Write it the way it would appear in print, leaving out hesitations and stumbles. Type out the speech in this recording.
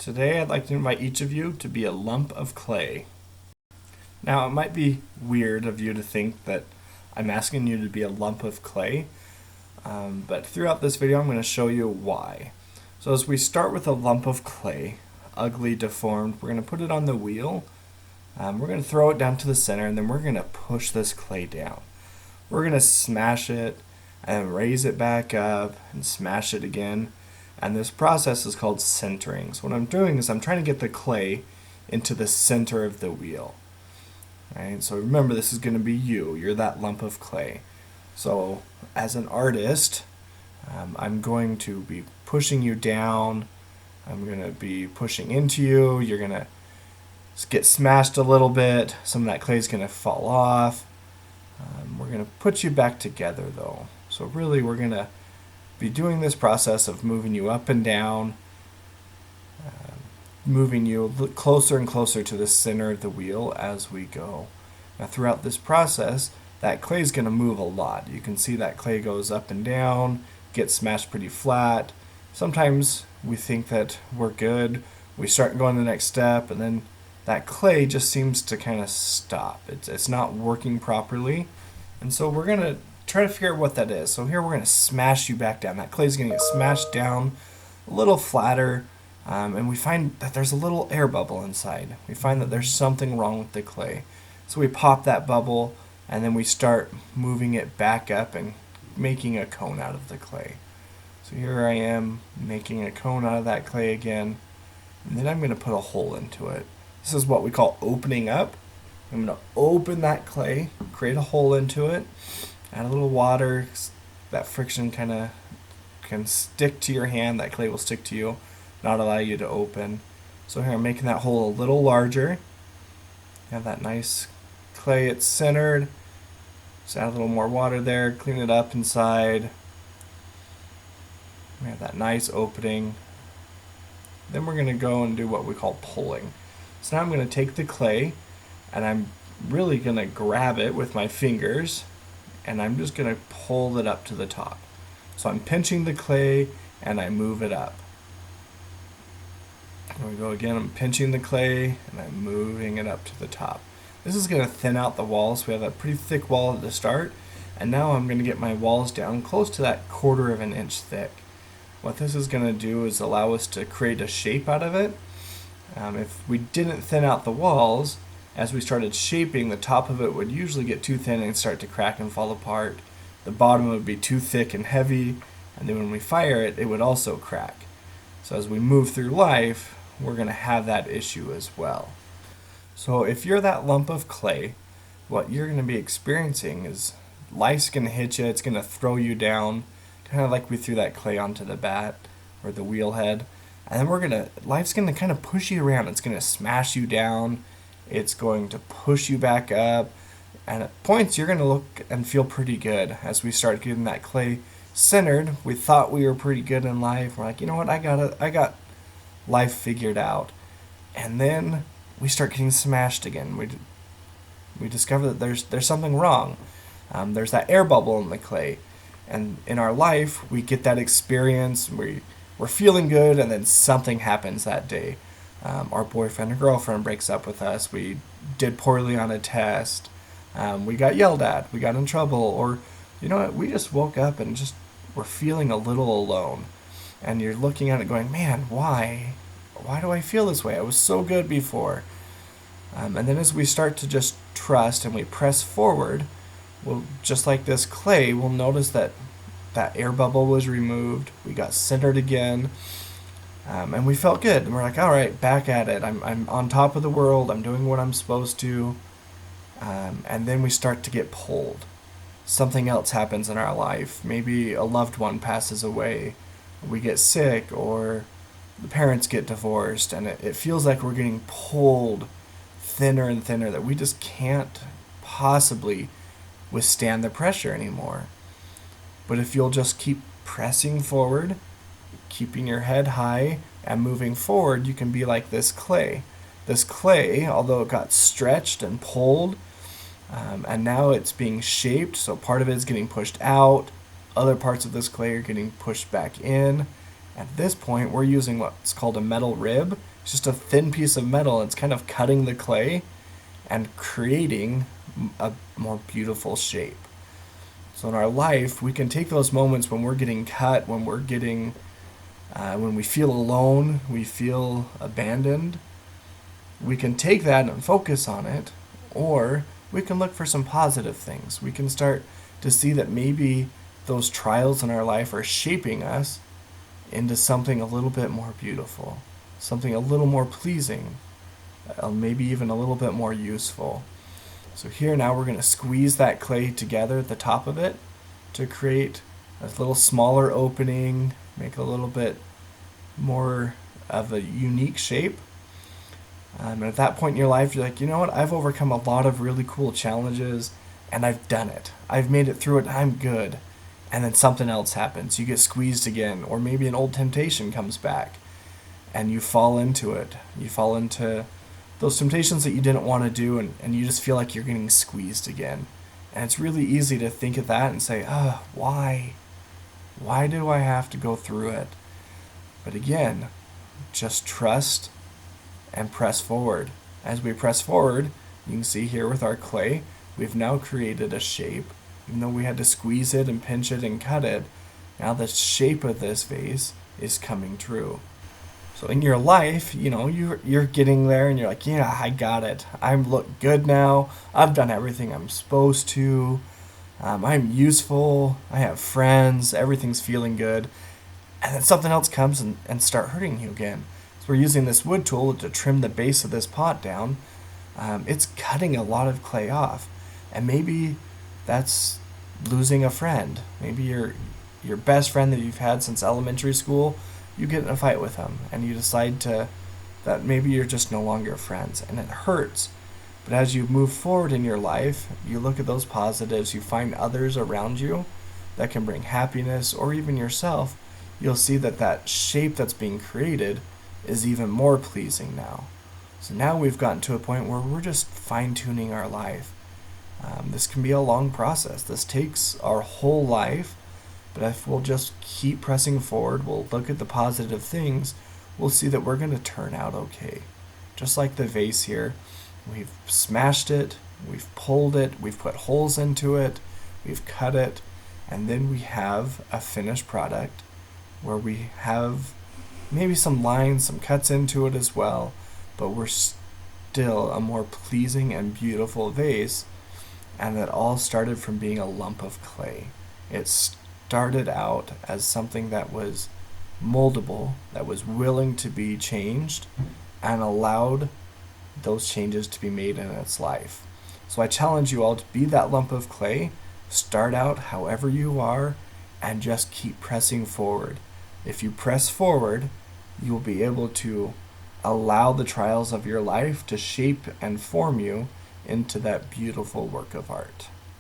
Today I'd like to invite each of you to be a lump of clay. Now it might be weird of you to think that I'm asking you to be a lump of clay, but throughout this video I'm going to show you why. So as we start with a lump of clay, ugly, deformed, we're going to put it on the wheel, we're going to throw it down to the center, and then we're going to push this clay down. We're going to smash it and raise it back up and smash it again. And this process is called centering. So what I'm doing is I'm trying to get the clay into the center of the wheel. Right? So remember, this is going to be you. You're that lump of clay. So as an artist, I'm going to be pushing you down. I'm going to be pushing into you. You're going to get smashed a little bit. Some of that clay is going to fall off. We're going to put you back together though. So really we're going to be doing this process of moving you up and down, moving you closer and closer to the center of the wheel as we go. Now throughout this process, that clay is going to move a lot. You can see that clay goes up and down, gets smashed pretty flat. Sometimes we think that we're good, we start going to the next step, and then that clay just seems to kind of stop. It's not working properly, and so we're going to try to figure out what that is. So here we're going to smash you back down. That clay is going to get smashed down a little flatter, and we find that there's a little air bubble inside. We find that there's something wrong with the clay. So we pop that bubble, and then we start moving it back up and making a cone out of the clay. So here I am making a cone out of that clay again, and then I'm going to put a hole into it. This is what we call opening up. I'm going to open that clay, create a hole into it, add a little water. That friction kind of can stick to your hand. That clay will stick to you, not allow you to open. So here I'm making that hole a little larger. Have that nice clay, it's centered. Just add a little more water there, clean it up inside. We have that nice opening. Then we're going to go and do what we call pulling. So now I'm going to take the clay and I'm really going to grab it with my fingers, and I'm just going to pull it up to the top. So I'm pinching the clay and I move it up. Here we go again, I'm pinching the clay and I'm moving it up to the top. This is going to thin out the walls. We have a pretty thick wall at the start, and now I'm going to get my walls down close to that 1/4 of an inch thick. What this is going to do is allow us to create a shape out of it. If we didn't thin out the walls, as we started shaping, the top of it would usually get too thin and start to crack and fall apart. The bottom would be too thick and heavy, and then when we fire it, it would also crack. So as we move through life, we're going to have that issue as well. So if you're that lump of clay, what you're going to be experiencing is life's going to hit you, it's going to throw you down, kind of like we threw that clay onto the bat or the wheel head. And then life's going to kind of push you around. It's going to smash you down. It's going to push you back up, and at points you're going to look and feel pretty good. As we start getting that clay centered, we thought we were pretty good in life. We're like, you know what, I got life figured out. And then we start getting smashed again. We discover that there's something wrong. There's that air bubble in the clay, and in our life we get that experience. We're feeling good, and then something happens that day. Our boyfriend or girlfriend breaks up with us, we did poorly on a test, we got yelled at, we got in trouble, or you know what, we just woke up and just we're feeling a little alone. And you're looking at it going, man, why do I feel this way? I was so good before. And then as we start to just trust and we press forward, we'll, just like this clay, we'll notice that that air bubble was removed, we got centered again. And we felt good. And we're like, all right, back at it. I'm on top of the world. I'm doing what I'm supposed to. And then we start to get pulled. Something else happens in our life. Maybe a loved one passes away. We get sick, or the parents get divorced. And it feels like we're getting pulled thinner and thinner, that we just can't possibly withstand the pressure anymore. But if you'll just keep pressing forward, keeping your head high and moving forward, you can be like this clay. This clay, although it got stretched and pulled, and now it's being shaped, so part of it is getting pushed out, other parts of this clay are getting pushed back in, At this point, we're using what's called a metal rib. It's just a thin piece of metal. It's kind of cutting the clay and creating a more beautiful shape. So in our life, we can take those moments when we're getting cut, when we feel alone, we feel abandoned. We can take that and focus on it, or we can look for some positive things. We can start to see that maybe those trials in our life are shaping us into something a little bit more beautiful, something a little more pleasing, maybe even a little bit more useful. So here now we're going to squeeze that clay together at the top of it to create a little smaller opening, make a little bit more of a unique shape. And at that point in your life, you're like, you know what? I've overcome a lot of really cool challenges and I've done it. I've made it through it. I'm good. And then something else happens. You get squeezed again, or maybe an old temptation comes back and you fall into it. You fall into those temptations that you didn't want to do, and you just feel like you're getting squeezed again. And it's really easy to think of that and say, why? Why do I have to go through it? But again, just trust and press forward. As we press forward, you can see here with our clay, we've now created a shape. Even though we had to squeeze it and pinch it and cut it, now the shape of this vase is coming true. So in your life, you're getting there and you're like, yeah, I got it. I look good now. I've done everything I'm supposed to. I'm useful. I have friends. Everything's feeling good. And then something else comes and start hurting you again. So we're using this wood tool to trim the base of this pot down. It's cutting a lot of clay off. And maybe that's losing a friend. Maybe your best friend that you've had since elementary school, you get in a fight with them and you decide that maybe you're just no longer friends, and it hurts. But as you move forward in your life, you look at those positives, you find others around you that can bring happiness, or even yourself, you'll see that shape that's being created is even more pleasing now. So now we've gotten to a point where we're just fine-tuning our life. This can be a long process. This takes our whole life, but if we'll just keep pressing forward, we'll look at the positive things, we'll see that we're going to turn out okay. Just like the vase here, we've smashed it, we've pulled it, we've put holes into it, we've cut it, and then we have a finished product where we have maybe some lines, some cuts into it as well, but we're still a more pleasing and beautiful vase. And that all started from being a lump of clay. It started out as something that was moldable, that was willing to be changed, and allowed those changes to be made in its life. So I challenge you all to be that lump of clay, start out however you are, and just keep pressing forward. If you press forward, you will be able to allow the trials of your life to shape and form you into that beautiful work of art.